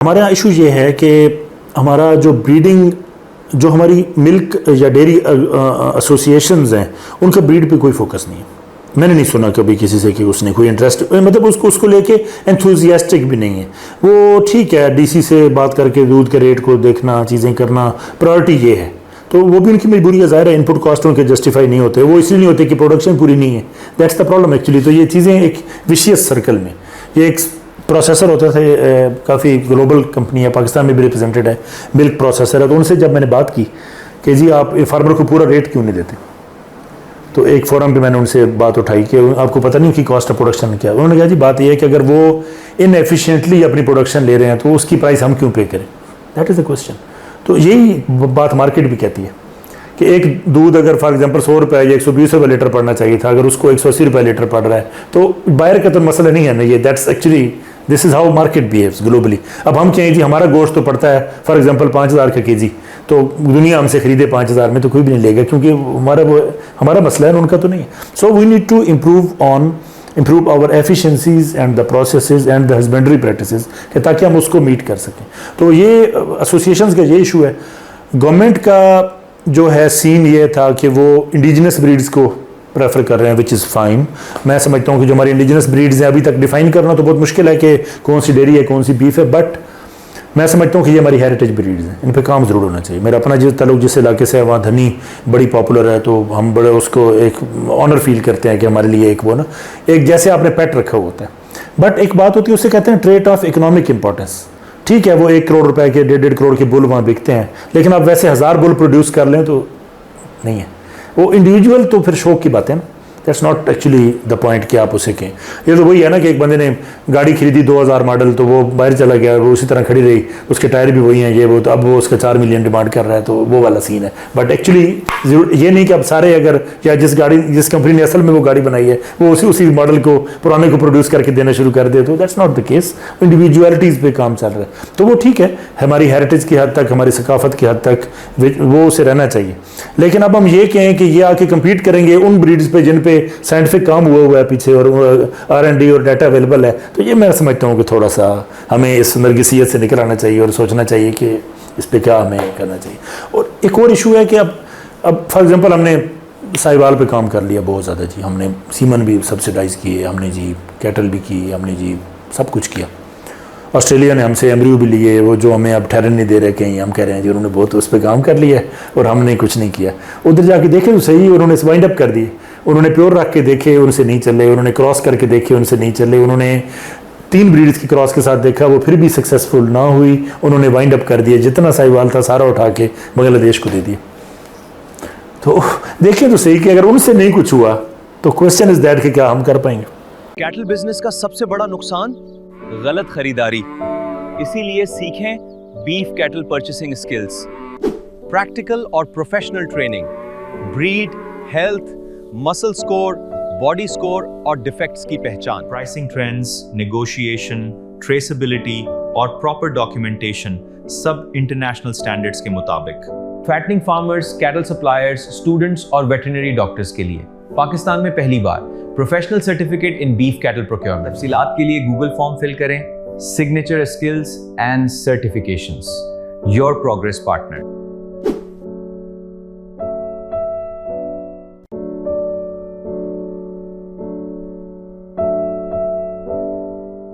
ہمارا ایشو یہ ہے کہ ہمارا جو بریڈنگ جو ہماری ملک یا ڈیری ایسوسیشنز ہیں ان کا بریڈ پہ کوئی فوکس نہیں ہے. میں نے نہیں سنا کبھی کسی سے کہ اس نے کوئی انٹرسٹ مطلب اس کو لے کے انتھوزیاسٹک بھی نہیں ہے. وہ ٹھیک ہے ڈی سی سے بات کر کے دودھ کے ریٹ کو دیکھنا چیزیں کرنا پرائورٹی یہ ہے تو وہ بھی ان کی مجبوری ہے. ظاہر ہے ان پٹ کاسٹ ان کے جسٹیفائی نہیں ہوتے وہ اس لیے نہیں ہوتے کہ پروڈکشن پوری نہیں ہے. That's the problem actually. تو یہ چیزیں ایک وشیس سرکل میں یہ ایک پروسیسر ہوتے تھے کافی گلوبل کمپنی ہے پاکستان میں بھی ریپرزینٹڈ ہے ملک پروسیسر ہے. تو ان سے جب میں نے بات کی کہ جی آپ فارمر کو پورا ریٹ کیوں نہیں دیتے تو ایک فورم پہ میں نے ان سے بات اٹھائی کہ آپ کو پتہ نہیں کہ کاسٹ آف پروڈکشن کیا ہے. انہوں نے کہا جی بات یہ ہے کہ اگر وہ ان ایفیشینٹلی اپنی پروڈکشن لے رہے ہیں تو اس کی پرائس ہم کیوں پے کریں. That is a question. تو یہی بات مارکیٹ بھی کہتی ہے کہ ایک دودھ اگر فار ایگزامپل 100 روپے یا 120 روپے لیٹر پڑنا چاہیے تھا اگر اس کو 180 روپے لیٹر پڑ رہا ہے تو بائر کا تو مسئلہ نہیں ہے نا. یہ that's actually this is how market بیہیوز globally. اب ہم کہیں جی ہمارا گوشت تو پڑتا ہے فار ایگزامپل 5000 کا کیجی تو دنیا ہم سے خریدے 5000 میں تو کوئی بھی نہیں لے گا کیونکہ ہمارا مسئلہ ہے ان کا تو نہیں ہے. So we need to improve our efficiencies and the processes and the husbandry practices کہ تاکہ ہم اس کو میٹ کر سکیں. تو یہ ایسوسیشنز کا یہ ایشو ہے. گورنمنٹ کا جو ہے سین یہ تھا کہ وہ انڈیجنس بریڈز کو پریفر کر رہے ہیں وچ از فائن. میں سمجھتا ہوں کہ جو ہماری انڈیجنس بریڈز ہیں ابھی تک ڈیفائن کرنا تو بہت مشکل ہے کہ کون سی ڈیری ہے کون سی بیف ہے بٹ میں سمجھتا ہوں کہ یہ ہماری ہیریٹیج بریڈز ہیں ان پہ کام ضرور ہونا چاہیے. میرا اپنا جو تعلق جس علاقے سے ہے وہاں دھنی بڑی پاپولر ہے تو ہم بڑے اس کو ایک آنر فیل کرتے ہیں کہ ہمارے لیے ایک وہ نا ایک جیسے آپ نے پیٹ رکھا ہوتا ہے. بٹ ایک بات ہوتی ہے اسے کہتے ہیں ٹریٹ آف اکنامک امپورٹنس. ٹھیک ہے وہ 1 کروڑ روپے کے 1.5 کروڑ کے بل وہاں بکتے ہیں لیکن آپ ویسے 1000 بل پروڈیوس کر لیں تو نہیں ہے. وہ انڈیویجول تو پھر شوق کی بات ہے نا. That's not actually the point کہ آپ اسے کہیں. یہ تو وہی ہے نا کہ ایک بندے نے گاڑی خریدی 2000 ماڈل تو وہ باہر چلا گیا وہ اسی طرح کھڑی رہی اس کے ٹائر بھی وہی ہیں یہ وہ تو اب وہ اس کا 4 ملین ڈیمانڈ کر رہا ہے تو وہ والا سین ہے. بٹ ایکچولی یہ نہیں کہ اب سارے اگر یا جس کمپنی نے اصل میں وہ گاڑی بنائی ہے وہ اسی ماڈل کو پرانے کو پروڈیوس کر کے دینا شروع کر دے تو دیٹس ناٹ دا کیس. انڈیویجولیٹیز پہ کام چل رہا ہے تو وہ ٹھیک ہے ہماری ہیریٹیج کی حد تک ہماری ثقافت کی حد تک وہ اسے رہنا چاہیے. لیکن اب ہم یہ کہیں کہ یہ آ کے کمپیٹ کریں گے ان بریڈز پہ جن پہ سائنٹیفک کام ہوا ہے پیچھے اور R&D اور ڈیٹا اویلیبل ہے تو یہ میں سمجھتا ہوں کہ تھوڑا سا ہمیں اس نرگسیت سے نکل آنا چاہیے اور سوچنا چاہیے کہ اس پہ کیا ہمیں کرنا چاہیے. اور ایک اور ایشو ہے کہ اب فار ایگزامپل ہم نے ساہیوال پہ کام کر لیا بہت زیادہ جی. ہم نے سیمن بھی سبسیڈائز کیے ہم نے جی کیٹل بھی کی ہم نے جی سب کچھ کیا. آسٹریلیا نے ہم سے ایمریو بھی لیے وہ جو ہمیں اب ٹھہرن نہیں دے رہے کہیں ہم کہہ رہے ہیں جی انہوں نے بہت اس پہ کام کر لیا ہے اور ہم نے کچھ نہیں کیا. ادھر جا کے دیکھے تو صحیح انہوں نے وائنڈ اپ کر دیے. انہوں نے پیور رکھ کے دیکھے ان سے نہیں چلے. انہوں نے کراس کر کے دیکھے ان سے نہیں چلے. انہوں نے 3 بریڈز کی کراس کے ساتھ دیکھا وہ پھر بھی سکسیزفل نہ ہوئی. انہوں نے وائنڈ اپ کر دیا جتنا ساہیوال تھا سارا اٹھا کے بنگلہ دیش کو دے دیا. تو دیکھیں تو صحیح کہ اگر ان سے نہیں کچھ ہوا تو کوشچن از دیٹ کہ کیا ہم کر پائیں گے. کیٹل بزنس کا سب سے بڑا نقصان غلط خریداری. اسی لیے سیکھیں beef cattle purchasing skills. Practical اور professional training, breed, health, muscle score, body score اور ڈیفیکٹس کی پہچان, پرائسنگ ٹرینڈز, نیگوشیشن, ٹریسیبلٹی اور پراپر ڈاکیومنٹیشن سب انٹرنیشنل سٹینڈرڈز کے مطابق. Fattening farmers, cattle suppliers, students اور ویٹرنری ڈاکٹرز کے لیے پاکستان میں پہلی بار professional certificate in beef cattle procurement. تفصیلات کے لیے گوگل فارم فل کریں. Signature skills and certifications, your progress partner.